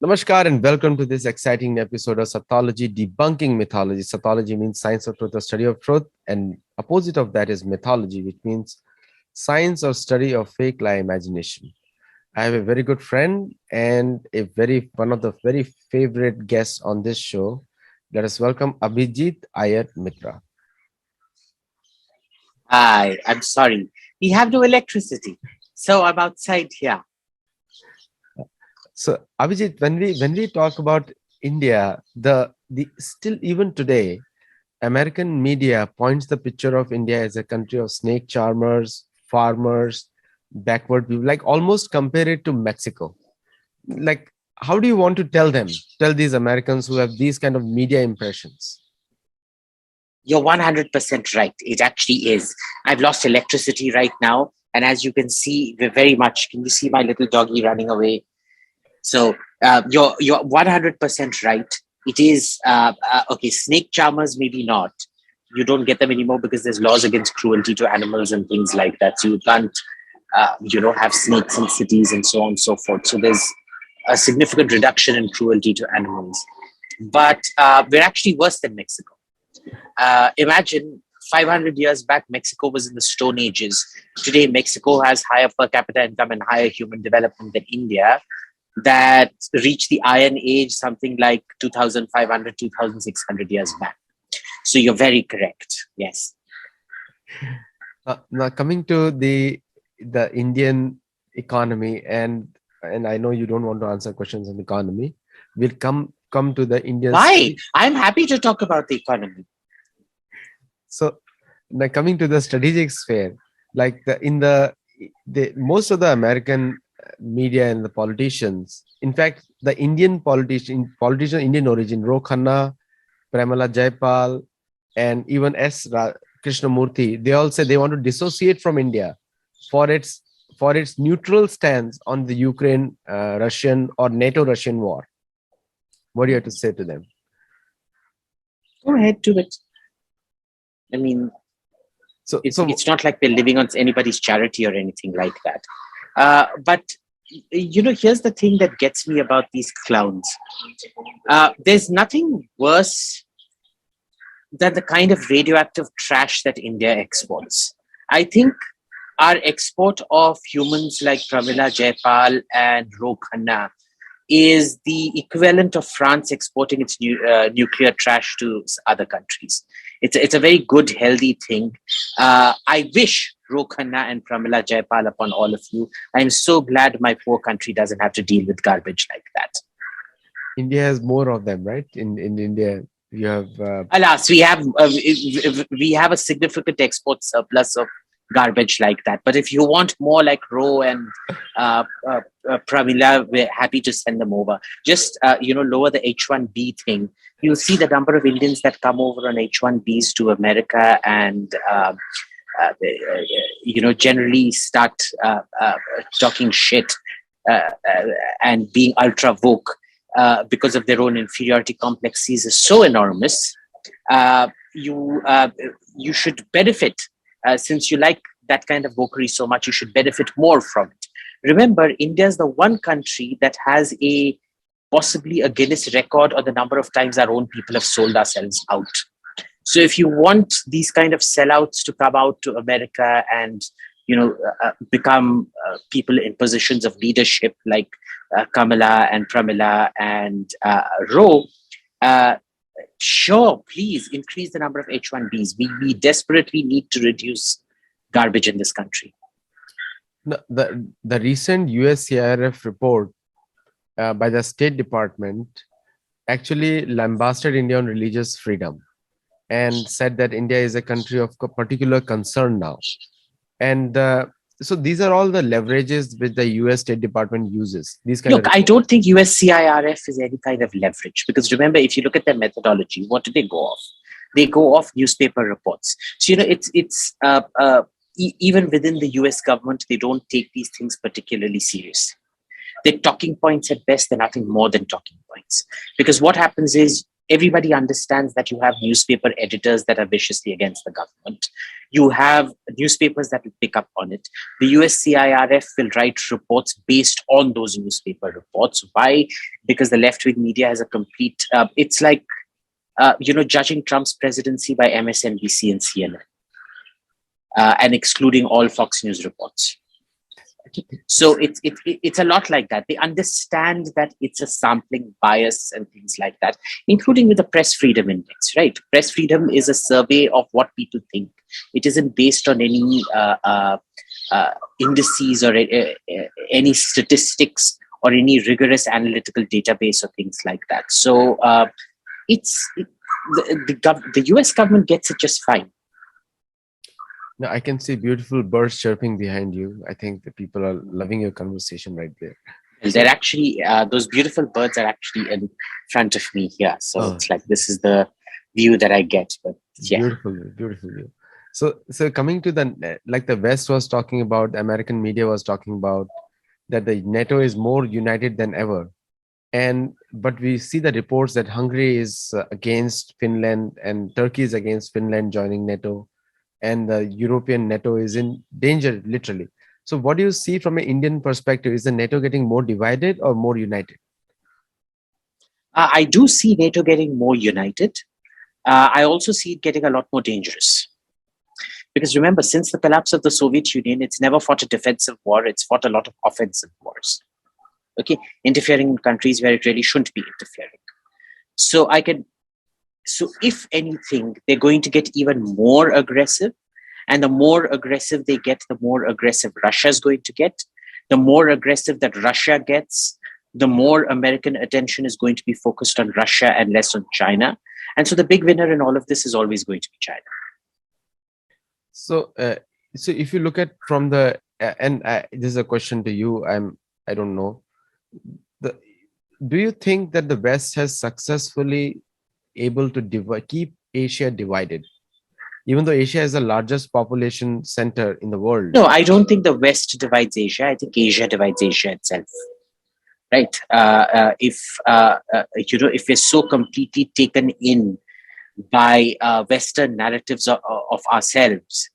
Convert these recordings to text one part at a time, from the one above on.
Namaskar and welcome to this exciting episode of Sattology debunking mythology. Sattology means science of truth, the study of truth, and opposite of that is mythology, which means science or study of fake lie imagination. I have a very good friend and one of the very favorite guests on this show. Let us welcome Abhijit Iyer Mitra. Hi, I'm sorry. We have no electricity, so I'm outside here. So Abhijit, when we talk about India, the still even today, American media points the picture of India as a country of snake charmers, farmers, backward people, like almost compare it to Mexico. Like, how do you want to tell these Americans who have these kind of media impressions? You're 100% right. It actually is. I've lost electricity right now, and as you can see, we're very much. Can you see my little doggy running away? So you're 100% right. It is okay. Snake charmers, maybe not. You don't get them anymore because there's laws against cruelty to animals and things like that. So you can't, have snakes in cities and so on and so forth. So there's a significant reduction in cruelty to animals. But we're actually worse than Mexico. Imagine 500 years back, Mexico was in the Stone Ages. Today, Mexico has higher per capita income and higher human development than India, that reached the Iron Age something like 2,500, 2,600 years back. So you're very correct. Yes. Now coming to the Indian economy, and I know you don't want to answer questions on the economy. We'll come to the Indian. Why? I'm happy to talk about the economy. So now coming to the strategic sphere, like the most of the American media and the politicians, in fact, the Indian politician Indian origin, Ro Khanna, Pramila Jayapal, and even S. Krishnamurthy, they all say they want to dissociate from India for its neutral stance on the Ukraine Russian or NATO Russian war. What do you have to say to them? Go ahead, do it. I mean, it's not like we're living on anybody's charity or anything like that. But here's the thing that gets me about these clowns. There's nothing worse than the kind of radioactive trash that India exports. I think our export of humans like Pramila Jayapal and Ro Khanna is the equivalent of France exporting its nuclear trash to other countries. It's a very good, healthy thing. I wish Ro Khanna and Pramila Jayapal upon all of you. I'm so glad my poor country doesn't have to deal with garbage like that. India has more of them, right? In India, you have. Alas, we have a significant export surplus of garbage like that. But if you want more like Ro and Pramila, we're happy to send them over. Just lower the H-1B thing. You'll see the number of Indians that come over on H-1Bs to America and generally start talking shit and being ultra woke because of their own inferiority complexes is so enormous. You should benefit. Since you like that kind of wokery so much, you should benefit more from it. Remember, India is the one country that has possibly a Guinness record on the number of times our own people have sold ourselves out. So if you want these kind of sellouts to come out to America and become people in positions of leadership like Kamala and Pramila and Ro, sure, please increase the number of H-1Bs. We desperately need to reduce garbage in this country. No, the recent USCIRF report by the State Department actually lambasted India on religious freedom and said that India is a country of particular concern now. And so these are all the leverages which the US State Department uses. I don't think USCIRF is any kind of leverage, because remember, if you look at their methodology, what do they go off? They go off newspaper reports. So even within the US government, they don't take these things particularly seriously. They're talking points at best. They're nothing more than talking points. Because what happens is Everybody understands that you have newspaper editors that are viciously against the government. You have newspapers that will pick up on it. The USCIRF will write reports based on those newspaper reports. Why? Because the left-wing media has a complete, it's like, judging Trump's presidency by MSNBC and CNN, and excluding all Fox News reports. So it's a lot like that. They understand that it's a sampling bias and things like that, including with the Press Freedom Index, right? Press freedom is a survey of what people think. It isn't based on any indices or any statistics or any rigorous analytical database or things like that. So the US government gets it just fine. Now, I can see beautiful birds chirping behind you. I think the people are loving your conversation right there. They're actually, those beautiful birds are actually in front of me here. So it's like, this is the view that I get. But yeah. Beautiful, beautiful view. So coming to the West was talking about, the American media was talking about that the NATO is more united than ever. But we see the reports that Hungary is against Finland and Turkey is against Finland joining NATO. And the European NATO is in danger, literally. So what do you see from an Indian perspective? Is the NATO getting more divided or more united? I do see NATO getting more united. I also see it getting a lot more dangerous. Because remember, since the collapse of the Soviet Union, it's never fought a defensive war. It's fought a lot of offensive wars. Okay, interfering in countries where it really shouldn't be interfering. So if anything, they're going to get even more aggressive. And the more aggressive they get, the more aggressive Russia is going to get. The more aggressive that Russia gets, the more American attention is going to be focused on Russia and less on China. And so the big winner in all of this is always going to be China. So if you look at from the, this is a question to you, I don't know. Do you think that the West has successfully able to keep Asia divided, even though Asia is the largest population center in the world? No, I don't think the West divides Asia. I think Asia divides Asia itself. Right? If we're so completely taken in by Western narratives of ourselves,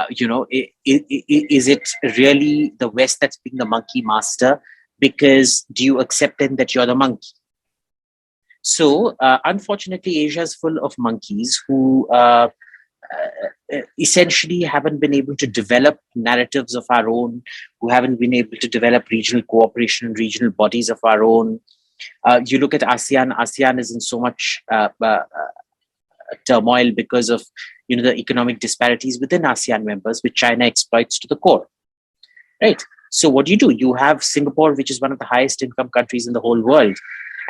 is it really the West that's being the monkey master? Because do you accept then that you're the monkey? So, unfortunately, Asia is full of monkeys who essentially haven't been able to develop narratives of our own, who haven't been able to develop regional cooperation and regional bodies of our own. You look at ASEAN. ASEAN is in so much turmoil because of the economic disparities within ASEAN members, which China exploits to the core. Right. So what do? You have Singapore, which is one of the highest income countries in the whole world.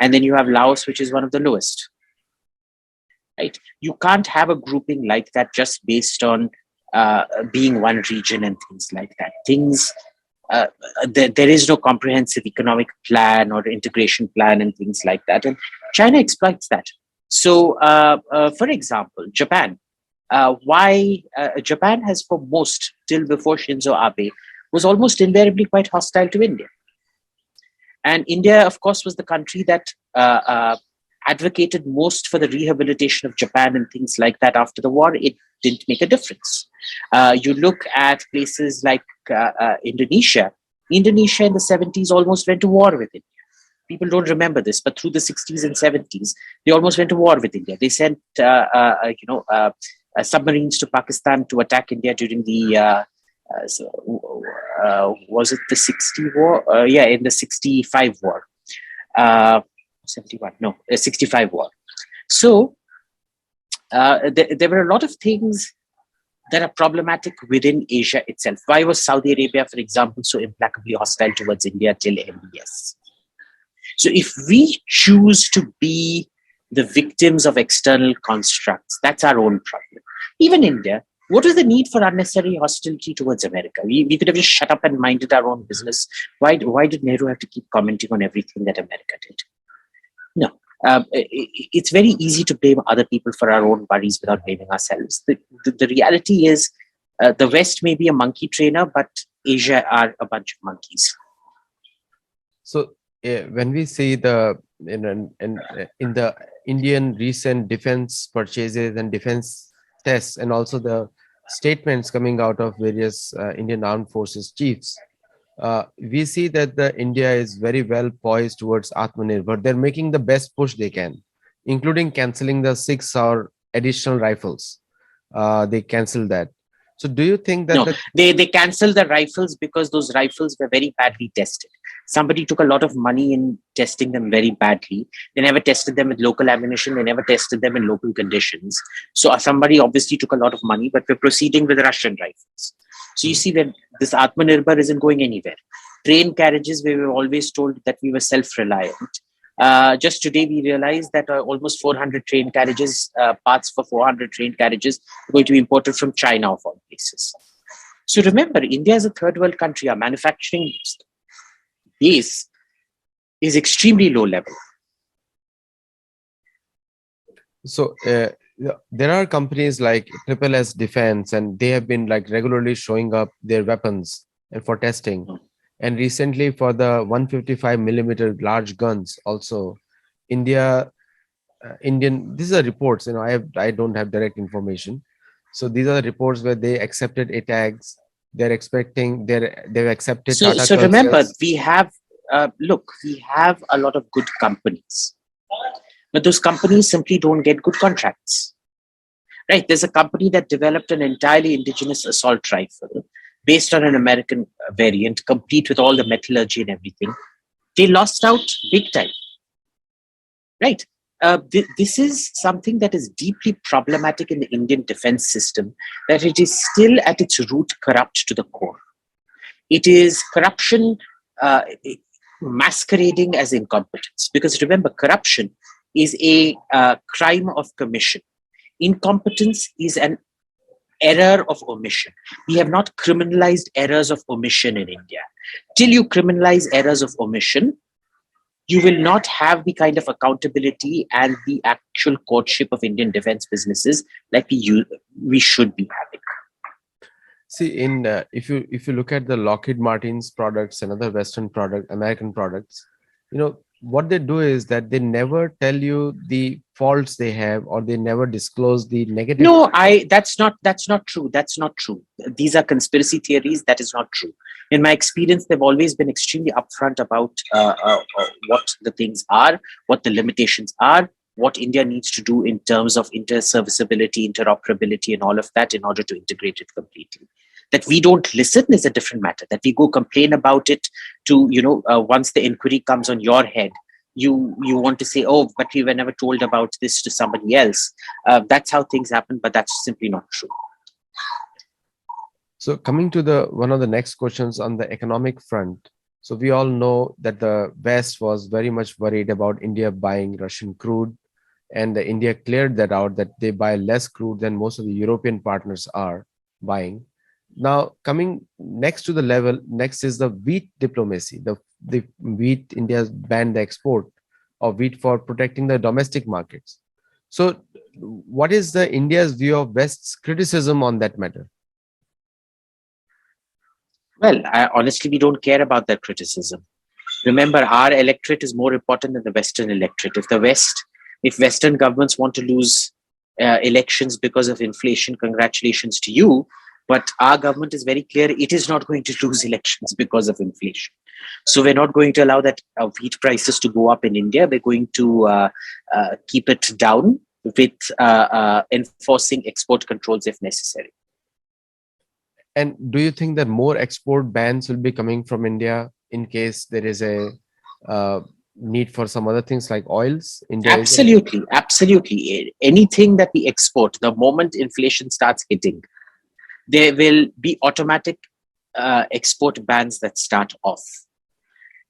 And then you have Laos, which is one of the lowest. Right? You can't have a grouping like that just based on being one region and things like that. There is no comprehensive economic plan or integration plan and things like that. And China exploits that. So, for example, Japan. Why Japan has for most, till before Shinzo Abe, was almost invariably quite hostile to India. And India, of course, was the country that advocated most for the rehabilitation of Japan and things like that after the war. It didn't make a difference. You look at places like Indonesia. Indonesia in the 70s almost went to war with India. People don't remember this, but through the 60s and 70s, they almost went to war with India. They sent, submarines to Pakistan to attack India during the was it the 60 war? In the 65 war. 71, no, 65 war. So there were a lot of things that are problematic within Asia itself. Why was Saudi Arabia, for example, so implacably hostile towards India till MBS? So if we choose to be the victims of external constructs, that's our own problem. Even India, what is the need for unnecessary hostility towards America? We could have just shut up and minded our own business. Why did Nehru have to keep commenting on everything that America did? No. It's very easy to blame other people for our own worries without blaming ourselves. The reality is the West may be a monkey trainer, but Asia are a bunch of monkeys. So when we see the in the Indian recent defense purchases and defense tests, and also the statements coming out of various Indian armed forces chiefs, we see that the India is very well poised towards Atmanirbhar. They're making the best push they can, including canceling the 6 or additional rifles. They canceled that. So, do you think that No, the they canceled the rifles because those rifles were very badly tested. Somebody took a lot of money in testing them very badly. They never tested them with local ammunition. They never tested them in local conditions. So somebody obviously took a lot of money, but we're proceeding with Russian rifles. So you see that this Atmanirbhar isn't going anywhere. Train carriages, we were always told that we were self-reliant. Just today, we realized that almost 400 train carriages, parts for 400 train carriages, are going to be imported from China of all places. So remember, India is a third world country. Our manufacturing base is extremely low level. So there are companies like Triple S Defense, and they have been like regularly showing up their weapons and for testing. And recently, for the 155 millimeter large guns, also India, Indian. These are reports. I don't have direct information. So these are the reports where they accepted ATAGs. They've accepted Tata So remember, Cursaires. we have we have a lot of good companies, but those companies simply don't get good contracts. Right? There's a company that developed an entirely indigenous assault rifle based on an American variant, complete with all the metallurgy and everything. They lost out big time. Right? This is something that is deeply problematic in the Indian defense system, that it is still at its root corrupt to the core. It is corruption masquerading as incompetence. Because remember, corruption is a crime of commission. Incompetence is an error of omission. We have not criminalized errors of omission in India. Till you criminalize errors of omission, you will not have the kind of accountability and the actual courtship of Indian defense businesses like we should be having. See, if you look at the Lockheed Martin's products and other Western American products, what they do is that they never tell you the faults they have, or they never disclose the negative. No, that's not true. That's not true. These are conspiracy theories. That is not true. In my experience, they've always been extremely upfront about what the things are, what the limitations are, what India needs to do in terms of interserviceability, interoperability, and all of that in order to integrate it completely. That we don't listen is a different matter. That we go complain about it to, once the inquiry comes on your head, you want to say, oh, but we were never told about this to somebody else. That's how things happen, but that's simply not true. So coming to one of the next questions on the economic front. So we all know that the West was very much worried about India buying Russian crude, and India cleared that out, that they buy less crude than most of the European partners are buying. Now, coming next to the level, next is the wheat diplomacy. The wheat, India has banned the export of wheat for protecting the domestic markets. So, what is the India's view of West's criticism on that matter? Well, honestly, we don't care about that criticism. Remember, our electorate is more important than the Western electorate. If Western governments want to lose elections because of inflation, congratulations to you. But our government is very clear, it is not going to lose elections because of inflation. So we're not going to allow that wheat prices to go up in India. We're going to keep it down with enforcing export controls if necessary. And do you think that more export bans will be coming from India in case there is a need for some other things like oils? Absolutely. Anything that we export, the moment inflation starts hitting, there will be automatic export bans that start off.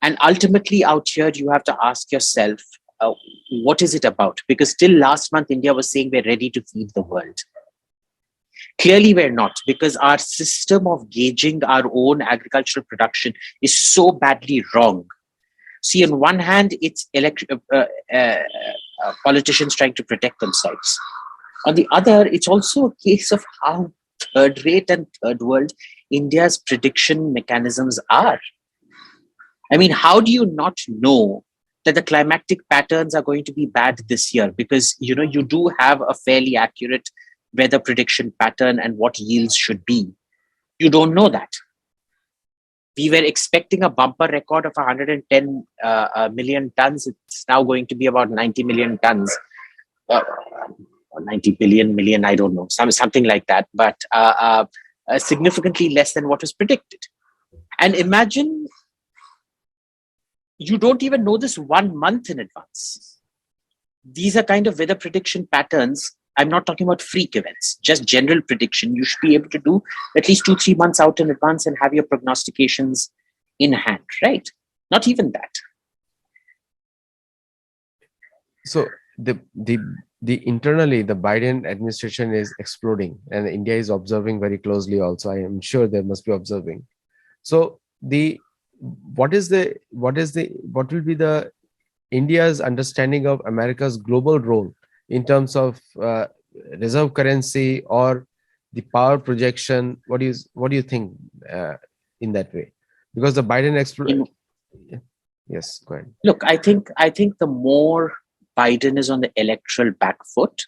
And ultimately out here, you have to ask yourself, what is it about? Because till last month, India was saying we're ready to feed the world. Clearly, we're not, because our system of gauging our own agricultural production is so badly wrong. See, on one hand, it's politicians trying to protect themselves. On the other, it's also a case of how third rate and third world India's prediction mechanisms are. I mean, how do you not know that the climatic patterns are going to be bad this year? Because, you do have a fairly accurate weather prediction pattern and what yields should be. You don't know that. We were expecting a bumper record of 110 million tons. It's now going to be about 90 million tons. Or 90 billion, I don't know, something like that, but significantly less than what was predicted. And imagine you don't even know this 1 month in advance. These are kind of weather prediction patterns. I'm not talking about freak events, just general prediction. You should be able to do at least 2-3 months out in advance and have your prognostications in hand, right? Not even that. So the internally, the Biden administration is exploding, and India is observing very closely also. I am sure they must be observing. So what will be the India's understanding of America's global role in terms of reserve currency or the power projection? What do you think in that way? Because the Biden yes, go ahead. Look, I think the more Biden is on the electoral back foot,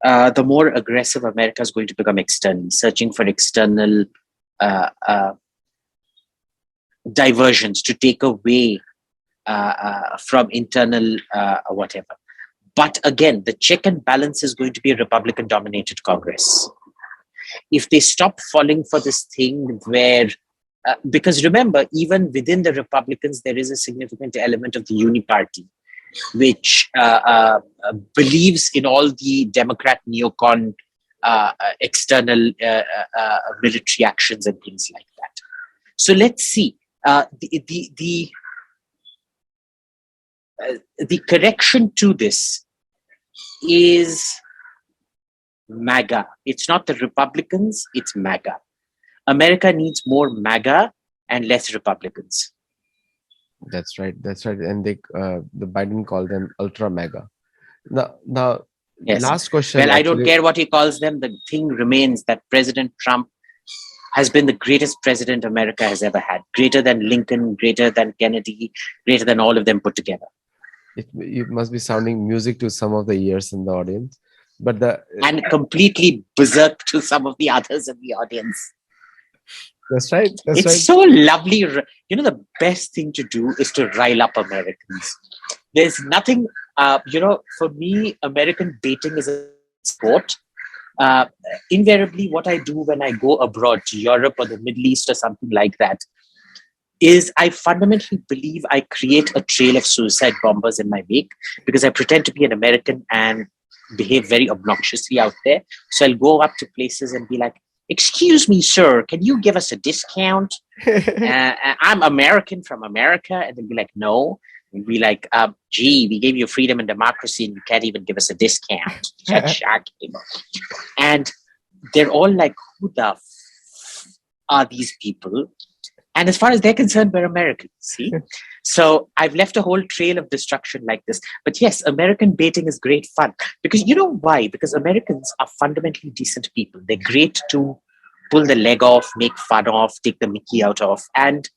the more aggressive America is going to become externally, searching for external diversions to take away from internal whatever. But again, the check and balance is going to be a Republican-dominated Congress. If they stop falling for this thing where, because remember, even within the Republicans, there is a significant element of the Uniparty, which believes in all the Democrat neocon external military actions and things like that. So let's see. The correction to this is MAGA. It's not the Republicans, it's MAGA. America needs more MAGA and less Republicans. That's right. And the Biden called them ultra MAGA. Now, yes. Last question. Well, I don't care what he calls them. The thing remains that President Trump has been the greatest president America has ever had. Greater than Lincoln, greater than Kennedy, greater than all of them put together. It must be sounding music to some of the ears in the audience, and completely berserk to some of the others in the audience. That's right. It's so lovely. The best thing to do is to rile up Americans. There's nothing, for me, American baiting is a sport. Invariably, what I do when I go abroad to Europe or the Middle East or something like that is I fundamentally believe I create a trail of suicide bombers in my wake because I pretend to be an American and behave very obnoxiously out there. So I'll go up to places and be like, "Excuse me, sir, can you give us a discount? I'm American from America." And they'll be like, "No." And be like, "Gee, we gave you freedom and democracy and you can't even give us a discount." That's shocking. And they're all like, "Who the are these people?" And as far as they're concerned, we're Americans, see? So I've left a whole trail of destruction like this. But yes, American baiting is great fun. Because you know why? Because Americans are fundamentally decent people. They're great to pull the leg off, make fun of, take the mickey out of. And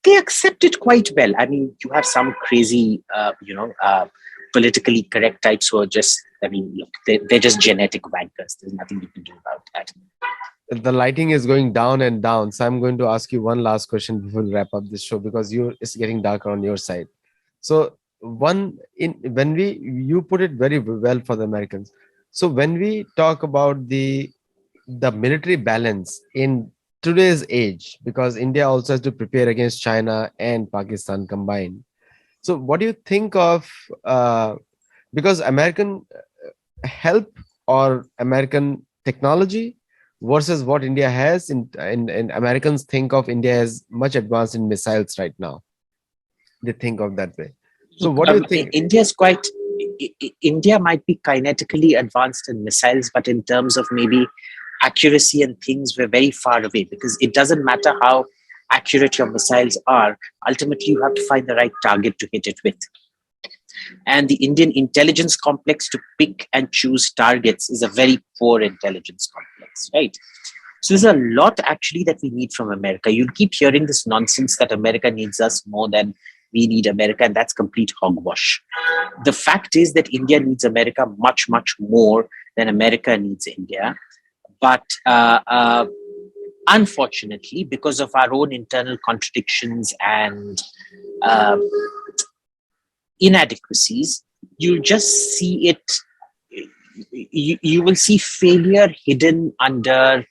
they accept it quite well. I mean, you have some crazy, politically correct types who are just, look, they're just genetic wankers. There's nothing you can do about that. The lighting is going down and down. So I'm going to ask you one last question before we wrap up this show because it's getting darker on your side. So you put it very well for the Americans. So when we talk about the military balance in today's age, because India also has to prepare against China and Pakistan combined. So what do you think of, because American help or American technology versus what India has in Americans think of India as much advanced in missiles right now. They think of that way. So what do you think? India might be kinetically advanced in missiles, but in terms of maybe accuracy and things, we're very far away because it doesn't matter how accurate your missiles are. Ultimately, you have to find the right target to hit it with. And the Indian intelligence complex to pick and choose targets is a very poor intelligence complex, right? So there's a lot actually that we need from America. You'll keep hearing this nonsense that America needs us more than we need America, and that's complete hogwash. The fact is that India needs America much, much more than America needs India. But unfortunately, because of our own internal contradictions and uh, inadequacies, you'll just see it. You will see failure hidden under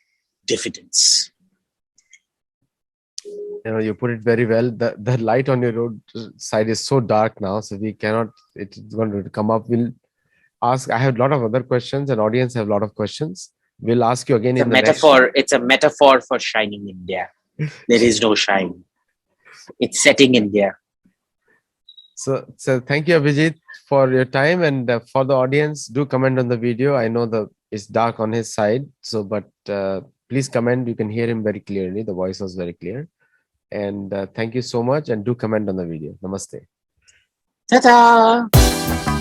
diffidence. You put it very well. The light on your road side is so dark now, so we cannot. It's going to come up. We'll ask. I have a lot of other questions, and audience have a lot of questions. We'll ask you again It's a in the next. metaphor. It's a metaphor for shining India. There is no shine. It's setting India. So thank you, Abhijit, for your time, and for the audience, do comment on the video. I know it's dark on his side, so but please comment. You can hear him very clearly. The voice was very clear, and thank you so much. And do comment on the video. Namaste. Ta-da!